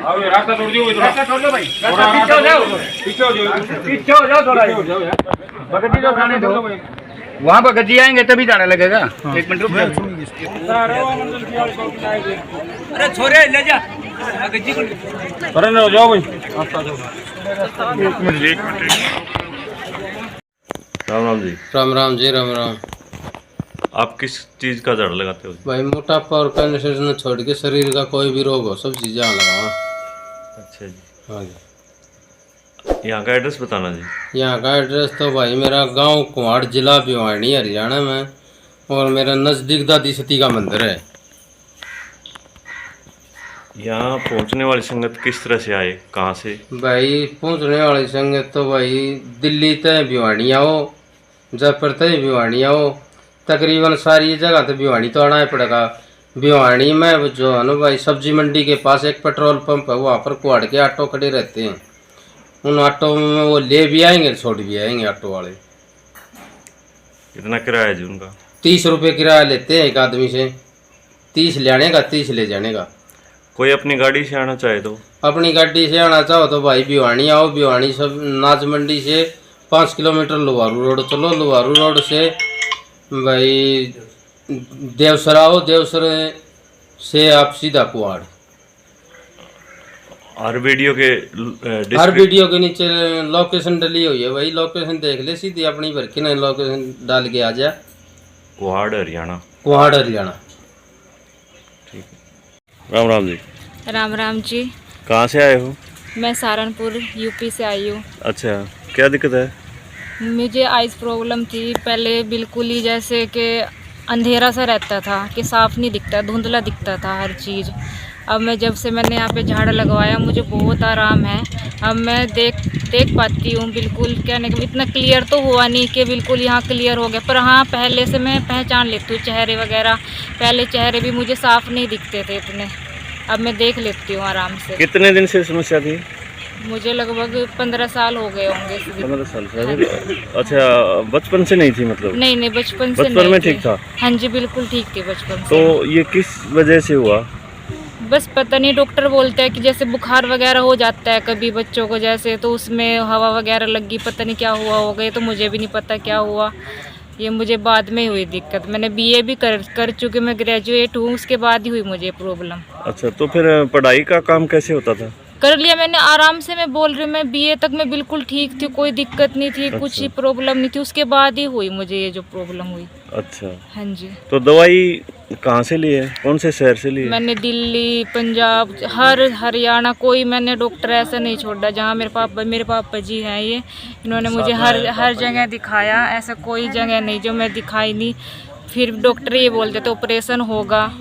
आओ रास्ता छोड़ दियो रास्ता छोड़ दो भाई, रास्ता पीछे हो जाओ, पीछे हो जाओ थोड़ा, भगत जी खाने दो, वहाँ भगत जी आएंगे तभी जाने लगेगा। एक मिनट रुक अरे छोरे ले जा भगत जी को, अरे जाओ भाई। राम राम जी। राम राम जी, राम राम। आप किस चीज का झाड़ लगाते हो? भाई मोटापा और कैंसर न छोड़ के शरीर का कोई भी रोग हो सब चीज़ें लगावा। अच्छा जी। हाँ जी। यहाँ का एड्रेस बताना जी। यहाँ का एड्रेस तो भाई मेरा गांव कुहाड़, जिला भिवानी, हरियाणा में, और मेरा नज़दीक दादी सती का मंदिर है। यहाँ पहुँचने वाली संगत किस तरह से आए, कहाँ से? भाई पहुँचने वाली संगत तो भाई दिल्ली तय भिवानी आओ, जयपुर तय भिवानी आओ, तकरीबन सारी जगह तो भिवानी तो आना ही पड़ेगा। भिवानी में जो है ना भाई सब्जी मंडी के पास एक पेट्रोल पंप है, वहाँ पर कुहाड़ के ऑटो खड़े रहते हैं। उन ऑटो में वो ले भी आएंगे छोड़ भी आएंगे ऑटो वाले। कितना किराया है जी उनका? 30 रुपये किराया लेते हैं एक आदमी से, 30 ले आने का 30 ले जाने का। कोई अपनी गाड़ी से आना चाहे तो? अपनी गाड़ी से आना चाहो तो भाई भिवानी आओ, भिवानी सब नाच मंडी से 5 किलोमीटर लुहारू रोड चलो, लुहारू रोड से भाई देवसर आओ, देवसर से आप सीधा कुहाड़। हर वीडियो के हर वीडियो के नीचे लोकेशन डली हुई है भाई, लोकेशन देख ले, सीधी अपनी भर के ना लोकेशन डाल के आ जा। कुहाड़ हरियाणा। कुहाड़ हरियाणा। ठीक है। राम राम जी। राम राम जी। कहाँ से आए हो? मैं सहारनपुर यूपी से आई हूँ। अच्छा, क्या दिक्कत है? मुझे आइज प्रॉब्लम थी पहले, बिल्कुल ही जैसे कि अंधेरा सा रहता था, कि साफ नहीं दिखता, धुंधला दिखता था हर चीज़। अब मैं जब से मैंने यहाँ पे झाड़ लगवाया मुझे बहुत आराम है। अब मैं देख पाती हूँ बिल्कुल, कहने का इतना क्लियर तो हुआ नहीं कि बिल्कुल यहाँ क्लियर हो गया, पर हाँ पहले से मैं पहचान लेती हूँ चेहरे वगैरह। पहले चेहरे भी मुझे साफ नहीं दिखते थे इतने, अब मैं देख लेती हूँ आराम से। कितने दिन से समस्या थी? मुझे लगभग 15 साल हो गए होंगे। 15 साल से? अच्छा, बचपन से नहीं थी मतलब? नहीं बचपन से बचपन में ठीक था? हाँ जी बिल्कुल ठीक थी बचपन से। तो ये किस वजह से हुआ? बस पता नहीं, डॉक्टर बोलते हैं कि जैसे बुखार वगैरह हो जाता है कभी बच्चों को जैसे, तो उसमें हवा वगैरह लगी, पता नहीं क्या हुआ हो गए, तो मुझे भी नहीं पता क्या हुआ। ये मुझे बाद में हुई दिक्कत। मैंने बीए भी कर चुके, मैं ग्रेजुएट हूँ, उसके बाद ही हुई मुझे प्रॉब्लम। अच्छा, तो फिर पढ़ाई का काम कैसे होता था? कर लिया मैंने आराम से, मैं बोल रही हूँ, मैं बीए तक मैं बिल्कुल ठीक थी, कोई दिक्कत नहीं थी। अच्छा। कुछ ही प्रॉब्लम नहीं थी, उसके बाद ही हुई मुझे ये जो प्रॉब्लम हुई। अच्छा। हाँ जी। तो दवाई कहाँ से ली है, कौन से शहर से ली है? मैंने दिल्ली, पंजाब, हरियाणा, कोई मैंने डॉक्टर ऐसा नहीं छोड़ा। जहाँ मेरे पापा जी हैं ये, इन्होंने मुझे हर जगह दिखाया, ऐसा कोई जगह नहीं जो मैं दिखाई नहीं। फिर डॉक्टर ये बोलते थे ऑपरेशन होगा।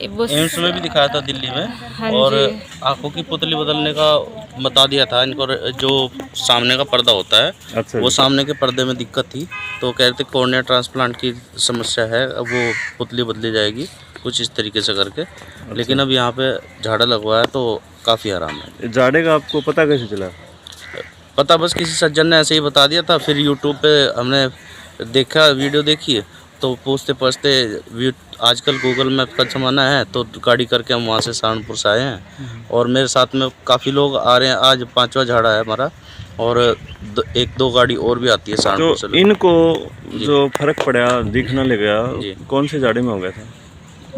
एम्स में भी दिखाया था दिल्ली में। हाँ और जी। आंखों की पुतली बदलने का बता दिया था इनको, जो सामने का पर्दा होता है। अच्छा। वो सामने के पर्दे में दिक्कत थी, तो कह रहे थे कॉर्निया ट्रांसप्लांट की समस्या है, अब वो पुतली बदली जाएगी कुछ इस तरीके से करके। अच्छा। लेकिन अब यहाँ पे झाड़ा लगवाया तो काफ़ी आराम है। झाड़े का आपको पता कैसे चला? पता बस किसी सज्जन ने ऐसे ही बता दिया था, फिर यूट्यूब पे हमने देखा, वीडियो देखी, तो पूछते पूछते आजकल गूगल मैप का ज़माना है, तो गाड़ी करके हम वहाँ से सहारनपुर से आए हैं। और मेरे साथ में काफ़ी लोग आ रहे हैं, आज 5वां झाड़ा है हमारा, और 1-2 गाड़ी और भी आती है सहारनपुर से। तो इनको जो फर्क पड़ा, दिखना लग गया, कौन से झाड़े में हो गया था?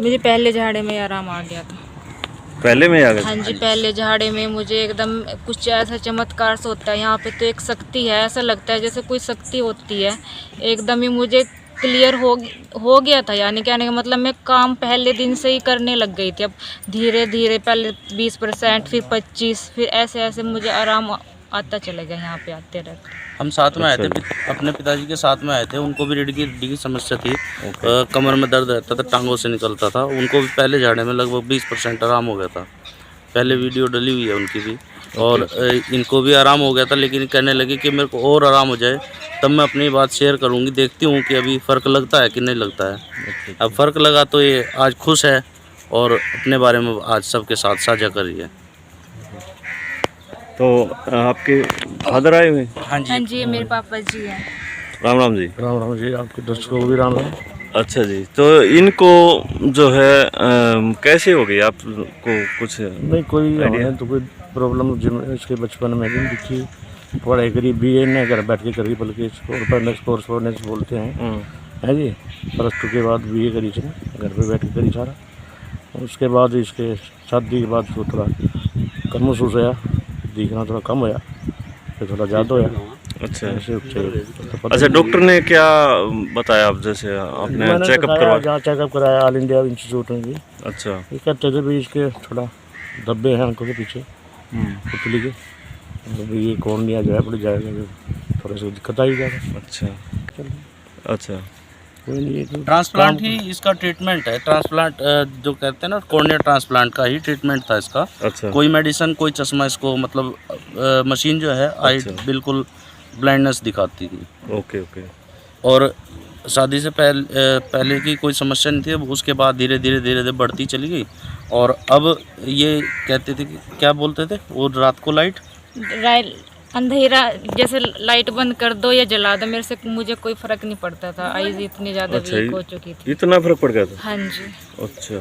मुझे पहले झाड़े में आराम आ गया था। पहले में आ गया? हाँ जी, पहले झाड़े में मुझे एकदम कुछ ऐसा चमत्कार से होता है। यहाँ पे तो एक शक्ति है, ऐसा लगता है जैसे कोई शक्ति होती है। एकदम ही मुझे क्लियर हो गया था, यानी कहने का मतलब मैं काम पहले दिन से ही करने लग गई थी। अब धीरे धीरे पहले 20%, फिर 25%, फिर ऐसे ऐसे मुझे आराम आता चला गया यहाँ पे आते रहते। हम साथ में आए थे, अपने पिताजी के साथ में आए थे, उनको भी रीढ़ की समस्या थी। कमर में दर्द रहता था, टांगों से निकलता था, उनको भी पहले झाड़े में लगभग 20% आराम हो गया था। पहले वीडियो डली हुई है उनकी भी, और इनको भी आराम हो गया था। लेकिन कहने लगे कि मेरे को और आराम हो जाए तब मैं अपनी बात शेयर करूंगी, देखती हूँ कि अभी फ़र्क लगता है कि नहीं लगता है। अब फ़र्क लगा तो ये आज खुश है और अपने बारे में आज सबके साथ साझा कर रही है। तो आपके फादर आए हुए? हाँ जी, हाँ जी, मेरे पापा जी हैं। राम राम जी। राम राम जी, आपके दर्शकों को भी राम राम। अच्छा जी, तो इनको जो है कैसे हो गई आपको कुछ नहीं कोई हमें तो कोई प्रॉब्लम इसके बचपन में भी नहीं दिखी। पढ़ाई करी BA ने घर बैठ के करी, बल्कि इसको कोर्स बोलते हैं, है जी। +2 के बाद BA करी इसने, घर पे बैठ के करी सारा। उसके बाद इसके शादी के बाद उसको थोड़ा कम महसूस होया, दिखना थोड़ा कम होया, फिर थोड़ा ज़्यादा होया। अच्छा ऐसे तो अच्छा, डॉक्टर ने क्या बताया आप, जैसे आपने चेकअप करवाया? जहाँ चेकअप कराया ऑल इंडिया इंस्टीट्यूट में भी। अच्छा, ये कहते थे भी इसके थोड़ा धब्बे हैं आंखों के पीछे पुतली के, तो ये कौन लिया जाए पड़ जाएगा, थोड़ा सा दिक्कत आई जाएगा। अच्छा अच्छा, कोई नहीं, ये तो ट्रांसप्लांट ही इसका ट्रीटमेंट है। ट्रांसप्लांट जो कहते हैं ना, कॉर्निया ट्रांसप्लांट का ही ट्रीटमेंट था इसका। अच्छा, कोई मेडिसिन, कोई चश्मा इसको, मतलब मशीन जो है आई अच्छा। बिल्कुल ब्लाइंडनेस दिखाती थी। Okay okay. और शादी से पहले की कोई समस्या नहीं थी, अब उसके बाद धीरे धीरे बढ़ती चली गई। और अब ये कहते थे कि क्या बोलते थे वो, रात को लाइट अंधेरा जैसे लाइट बंद कर दो या जला दो, मेरे से मुझे कोई फर्क नहीं पड़ता था। आईज इतनी ज़्यादा अच्छा, वीक हो चुकी थी। इतना फर्क पड़ गया था? हाँ जी। अच्छा,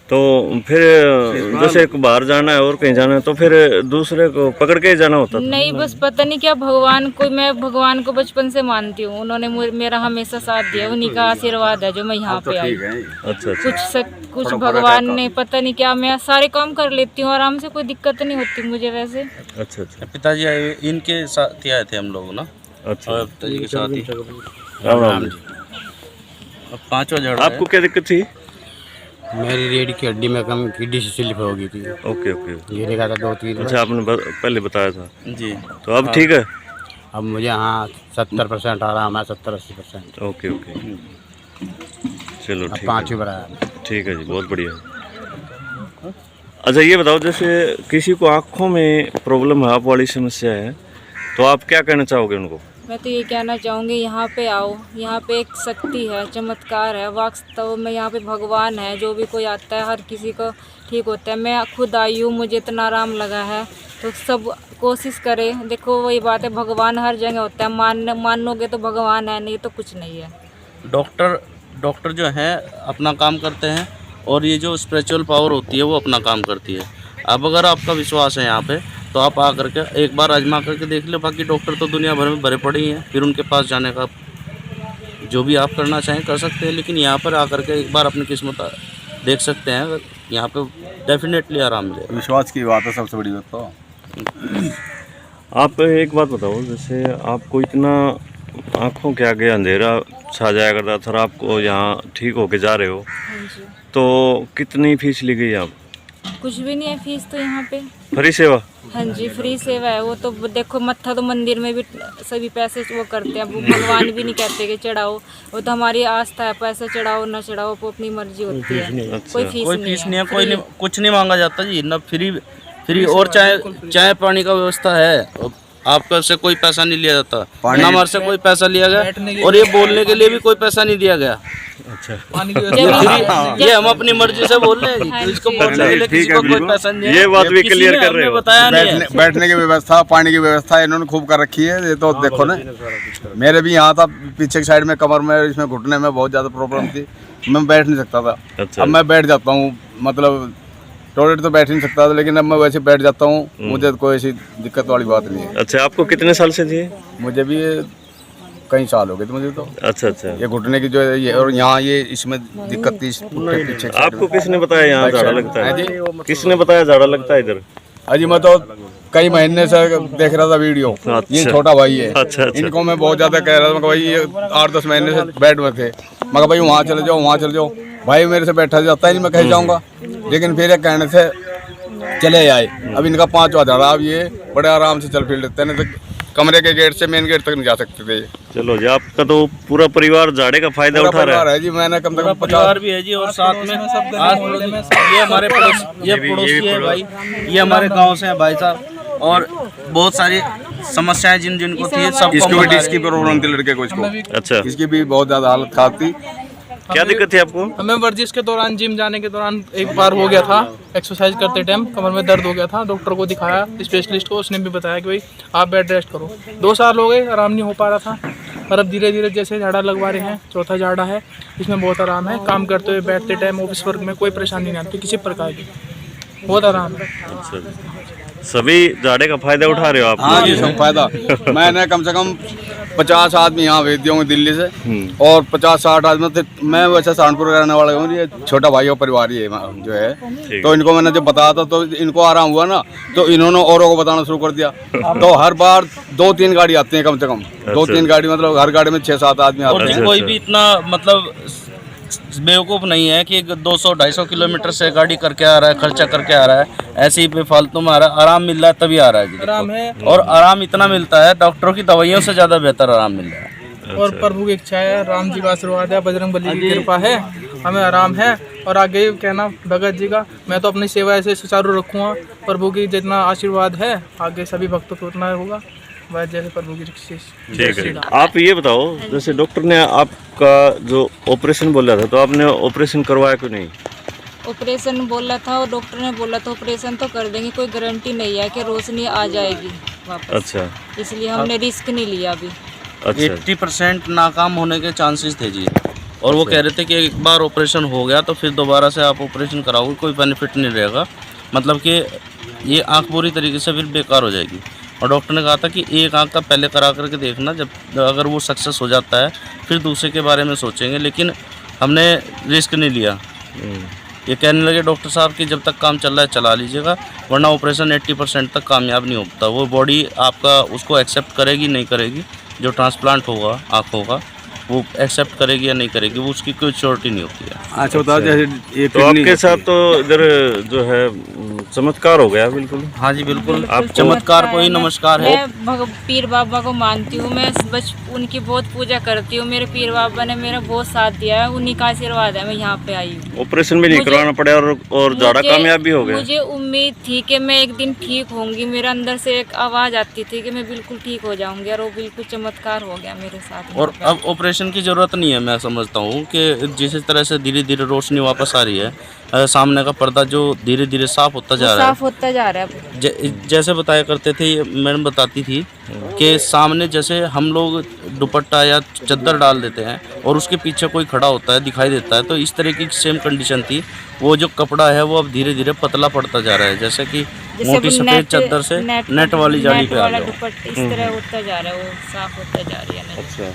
तो फिर जैसे बाहर जाना है और कहीं जाना है तो फिर दूसरे को पकड़ के ही जाना होता था? नहीं, बस पता नहीं क्या भगवान को, मैं भगवान को बचपन से मानती हूँ, उन्होंने मेरा हमेशा साथ दिया, उन्हीं का आशीर्वाद है जो मैं यहाँ पे आई। अच्छा, कुछ भगवान ने पता नहीं क्या, मैं सारे काम कर लेती हूँ आराम से, कोई दिक्कत नहीं होती मुझे वैसे। अच्छा अच्छा, पिताजी आए, इनके साथ ही आए थे हम लोग ना। अच्छा, और पिताजी के साथ ही। राम राम जी। अब 5वां झगड़ा आपको क्या दिक्कत थी? मेरी रीढ़ की हड्डी में कम किडनी से स्लिप हो गई थी। ओके ओके, गिरे का था 2-3। अच्छा, आपने पहले बताया था जी। तो अब ठीक है? अब मुझे हाँ 70% आराम है, 70-80%। ओके ओके, चलो अब ठीक 5 है, बराबर। ठीक है जी, बहुत बढ़िया। अच्छा, ये बताओ, जैसे किसी को आँखों में प्रॉब्लम है, आप वाली समस्या है, तो आप क्या कहना चाहोगे उनको? मैं तो ये कहना चाहूँगी, यहाँ पे आओ, यहाँ पे एक शक्ति है, चमत्कार है, वास्तव में यहाँ पे भगवान है। जो भी कोई आता है हर किसी को ठीक होता है। मैं खुद आई हूँ, मुझे इतना आराम लगा है, तो सब कोशिश करें। देखो वही बात है, भगवान हर जगह होता है, मानोगे तो भगवान है, नहीं तो कुछ नहीं है। डॉक्टर जो है अपना काम करते हैं, और ये जो स्पिरिचुअल पावर होती है वो अपना काम करती है। अब अगर आपका विश्वास है यहाँ पे, तो आप आकर के एक बार आजमा करके देख लो। बाकी डॉक्टर तो दुनिया भर में भरे पड़े ही हैं, फिर उनके पास जाने का जो भी आप करना चाहें कर सकते हैं, लेकिन यहाँ पर आकर के एक बार अपनी किस्मत देख सकते हैं। यहाँ पे डेफिनेटली आराम मिलेगा। विश्वास की बात है सबसे बड़ी बात। तो आप एक बात बताओ, जैसे आपको इतना आँखों के आगे अंधेरा छा जाया करता था, आपको यहाँ ठीक होके जा रहे हो, हाँ जी। तो कितनी फीस ली गई आप? कुछ भी नहीं है फीस तो यहाँ पे। फ्री सेवा? हाँ जी, फ्री सेवा है। वो तो देखो, मत्था तो मंदिर में भी सभी पैसे वो करते हैं, वो भगवान भी नहीं कहते कि चढ़ाओ, वो तो हमारी आस्था है, पैसे चढ़ाओ ना चढ़ाओ वो अपनी मर्जी होती है। कोई फीस नहीं है, कोई कुछ नहीं मांगा जाता जी, ना फ्री। और चाय पानी का व्यवस्था है, आपका से कोई पैसा नहीं लिया जाता, ना हमारे से कोई पैसा लिया गया, और ये बोलने के लिए भी कोई पैसा नहीं दिया गया। अच्छा, ये हम अपनी मर्जी से बोल रहे हैं, इसको बोलने के लिए किसी को कोई पैसा नहीं है। ये बात भी क्लियर कर रहे हो। बताया नहीं है। बैठने की व्यवस्था, पानी की व्यवस्था इन्होंने खूब कर रखी है। ये तो देखो ना, मेरे भी यहाँ था पीछे की साइड में, कमर में, इसमें घुटने में बहुत ज़्यादा प्रॉब्लम थी, मैं बैठ नहीं सकता था। अच्छा, अब मैं बैठ जाता हूँ, मतलब टॉयलेट तो बैठ नहीं सकता था, लेकिन अब मैं वैसे बैठ जाता हूँ, मुझे कोई ऐसी दिक्कत वाली बात नहीं है। अच्छा, आपको कितने साल से थी? मुझे भी कई साल हो गए थे मुझे तो। अच्छा अच्छा, ये घुटने की जो है ये, और यहाँ ये इसमें दिक्कत थी पीछे। आपको किसने बताया यहाँ झाड़ा लगता है? किसने बताया झाड़ा लगता है इधर? अजी मैं तो कई महीने से देख रहा था वीडियो। अच्छा। ये छोटा भाई है। अच्छा अच्छा, इनको मैं बहुत ज्यादा कह रहा था, भाई ये 8-10 महीने से बेड में थे, मगर भाई वहाँ चले जाओ, वहाँ चले जाओ। भाई मेरे से बैठा जाता ही नहीं, मैं कहीं जाऊँगा, लेकिन फिर एक कहने से चले आए। अब इनका 5वां झाड़ा, अब ये बड़े आराम से चल फिर लेते हैं, नहीं तो कमरे के गेट से मेन गेट तक नहीं जा सकते थे। चलो जी, आपका तो पूरा परिवार झाड़े का फायदा उठा रहा है जी। मैंने कम से कम 50 परिवार भी है जी, और साथ में ये हमारे पड़ोसी है भाई, ये हमारे गांव से है भाई साहब, और बहुत सारी समस्याएं जिनको थी सब। इसको भी डिस्क की प्रॉब्लम थी लड़के को, इसको। अच्छा, इसकी भी बहुत ज़्यादा हालत खराब थी। क्या दिक्कत थी आपको? हमें वर्जिश के दौरान, जिम जाने के दौरान एक बार हो गया था, एक्सरसाइज करते टाइम कमर में दर्द हो गया था। डॉक्टर को दिखाया, स्पेशलिस्ट को, उसने भी बताया कि भाई आप बेड रेस्ट करो। 2 साल हो गए, आराम नहीं हो पा रहा था। और अब धीरे धीरे जैसे झाड़ा लगवा रहे हैं, चौथा झाड़ा है, इसमें बहुत आराम है। काम करते हुए, बैठते टाइम, ऑफिस वर्क में कोई परेशानी नहीं आती किसी प्रकार की, बहुत आराम है। सभी झाड़े का फायदा उठा रहे हो आप? हाँ जी, सब फायदा। मैंने कम से कम 50 आदमी यहाँ भेज दिए होंगे दिल्ली से, और 50-60 आदमी। मैं वैसे सहारनपुर का रहने वाला हूँ, ये छोटा भाई और परिवार ये जो है। तो इनको मैंने जब बताया था तो इनको आराम हुआ ना, तो इन्होंने औरों को बताना शुरू कर दिया। तो हर बार 2-3 गाड़ी आती है, कम से कम 2-3 गाड़ी, मतलब हर गाड़ी में 6-7 आदमी आते हैं। कोई भी इतना मतलब बेवकूफ़ नहीं है कि 200-250 किलोमीटर से गाड़ी करके आ रहा है, खर्चा करके आ रहा है, ऐसे ही बेफालतू में आ रहा है। आराम मिल रहा है तभी आ रहा है जी। आराम है, और आराम इतना मिलता है, डॉक्टरों की दवाइयों से ज़्यादा बेहतर आराम मिल रहा है। और प्रभु की इच्छा है, राम जी का आशीर्वाद है, बजरंग बली की कृपा है, हमें आराम है। और आगे कहना भगत जी का, मैं तो अपनी सेवा ऐसे सुचारू रखूँगा। प्रभु की जितना आशीर्वाद है, आगे सभी भक्तों को उतना होगा, वह जैसे प्रभु की ठीक है। आप ये बताओ, जैसे डॉक्टर ने आपका जो ऑपरेशन बोला था, तो आपने ऑपरेशन करवाया क्यों नहीं? ऑपरेशन बोला था और डॉक्टर ने बोला था ऑपरेशन तो कर देंगे, कोई गारंटी नहीं है कि रोशनी आ जाएगी वापस। अच्छा, इसलिए हमने रिस्क नहीं लिया अभी। अच्छा। 80% नाकाम होने के चांसेस थे जी। और वो कह रहे थे कि एक बार ऑपरेशन हो गया तो फिर दोबारा से आप ऑपरेशन कराओगे, कोई बेनिफिट नहीं रहेगा, मतलब कि ये आँख पूरी तरीके से फिर बेकार हो जाएगी। और डॉक्टर ने कहा था कि एक आँख का पहले करा करके देखना, जब अगर वो सक्सेस हो जाता है फिर दूसरे के बारे में सोचेंगे। लेकिन हमने रिस्क नहीं लिया। ये कहने लगे डॉक्टर साहब कि जब तक काम चल रहा है चला लीजिएगा, वरना ऑपरेशन 80% तक कामयाब नहीं होता। वो बॉडी आपका उसको एक्सेप्ट करेगी नहीं करेगी, जो ट्रांसप्लांट होगा आँखों का, वो एक्सेप्ट करेगी या नहीं करेगी, वो उसकी कोई श्योरिटी नहीं होती है। अच्छा बताओ, जैसे ये तो आपके साथ तो इधर जो है चमत्कार हो गया बिल्कुल। हाँ जी बिल्कुल, आप चमत्कार को ही नमस्कार है। मैं पीर बाबा को मानती हूँ, मैं उनकी बहुत पूजा करती हूँ। मेरे पीर बाबा ने मेरा बहुत साथ दिया है, उन्हीं का आशीर्वाद है मैं यहाँ पे आई हूँ। ऑपरेशन भी नहीं करवाना पड़ा और झाड़ा कामयाब भी हो गया। मुझे उम्मीद थी कि मैं एक दिन ठीक होंगी, मेरे अंदर से एक आवाज़ आती थी कि मैं बिल्कुल ठीक हो जाऊंगी, और वो बिल्कुल चमत्कार हो गया मेरे साथ। और अब ऑपरेशन की ज़रूरत नहीं है। मैं समझता हूँ कि जिस तरह से धीरे धीरे रोशनी वापस आ रही है, सामने का पर्दा जो धीरे धीरे साफ होता जा रहा है, साफ होता जा रहा है। जैसे बताया करते थे, मैडम बताती थी कि सामने जैसे हम लोग दुपट्टा या चद्दर डाल देते हैं और उसके पीछे कोई खड़ा होता है, दिखाई देता है, तो इस तरह की सेम कंडीशन थी। वो जो कपड़ा है वो अब धीरे धीरे पतला पड़ता जा रहा है, जैसे कि मोटी सफ़ेद चद्दर से नेट वाली जाली पे आ गया। इस तरह होता जा रहा है, वो साफ होता जा रही है। अच्छा,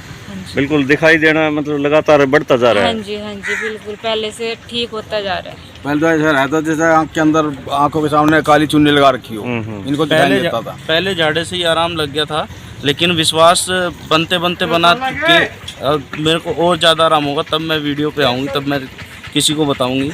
बिल्कुल दिखाई देना मतलब लगातार बढ़ता जा रहा है। हाँ जी बिल्कुल, पहले से ठीक होता जा रहा है। पहले तो ऐसा रहता जैसे आँख के अंदर, आँखों के सामने काली चुन्नी लगा रखी हो, इनको दिखाई नहीं देता था। पहले झाड़े से ही आराम लग गया था, लेकिन विश्वास बनते बनते बना के मेरे को और ज़्यादा आराम होगा, तब मैं वीडियो पे आऊँगी, तब मैं किसी को बताऊंगी।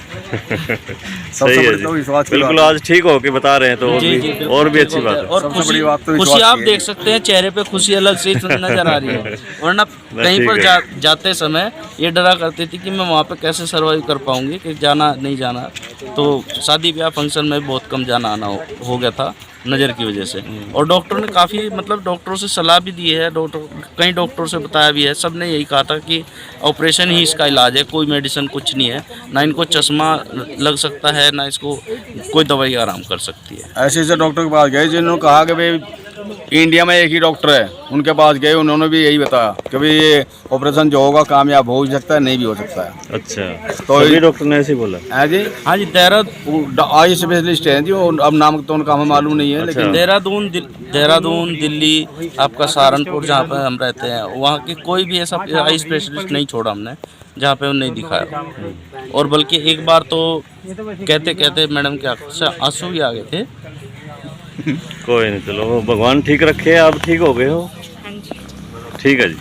सही है जी, बिल्कुल आज ठीक हो के बता रहे हैं तो जी, और भी अच्छी बात है। और खुशी आप देख सकते हैं, चेहरे पे खुशी अलग से नजर आ रही है। वरना कहीं पर जाते समय ये डरा करती थी कि मैं वहाँ पे कैसे सर्वाइव कर पाऊंगी, कि जाना नहीं जाना। तो शादी ब्याह फंक्शन में बहुत कम जाना आना हो गया था नज़र की वजह से। और डॉक्टर ने काफ़ी मतलब डॉक्टरों से सलाह भी दी है, कई डॉक्टरों से बताया भी है, सब ने यही कहा था कि ऑपरेशन ही इसका इलाज है, कोई मेडिसिन कुछ नहीं है, ना इनको चश्मा लग सकता है, ना इसको कोई दवाई आराम कर सकती है। ऐसे ऐसे डॉक्टर के पास गए जिन्होंने कहा कि भाई इंडिया में एक ही डॉक्टर है, उनके पास गए, उन्होंने भी यही बताया कि भाई ये ऑपरेशन जो होगा कामयाब हो सकता है, नहीं भी हो सकता है। अच्छा, तो ये डॉक्टर ने ऐसे ही बोला है जी? हाँ जी, आई स्पेशलिस्ट है जी, अब नाम तो उनका हमें मालूम नहीं है। अच्छा। लेकिन देहरादून दिल्ली, आपका सहारनपुर जहाँ पर हम रहते हैं, वहाँ के कोई भी ऐसा आई स्पेशलिस्ट नहीं छोड़ा हमने जहाँ पे उन्हें नहीं दिखाया। और बल्कि एक बार तो कहते कहते मैडम के आंखों से आंसू भी आ गए थे। कोई नहीं, चलो भगवान ठीक रखे, आप ठीक हो गए हो। ठीक है जी।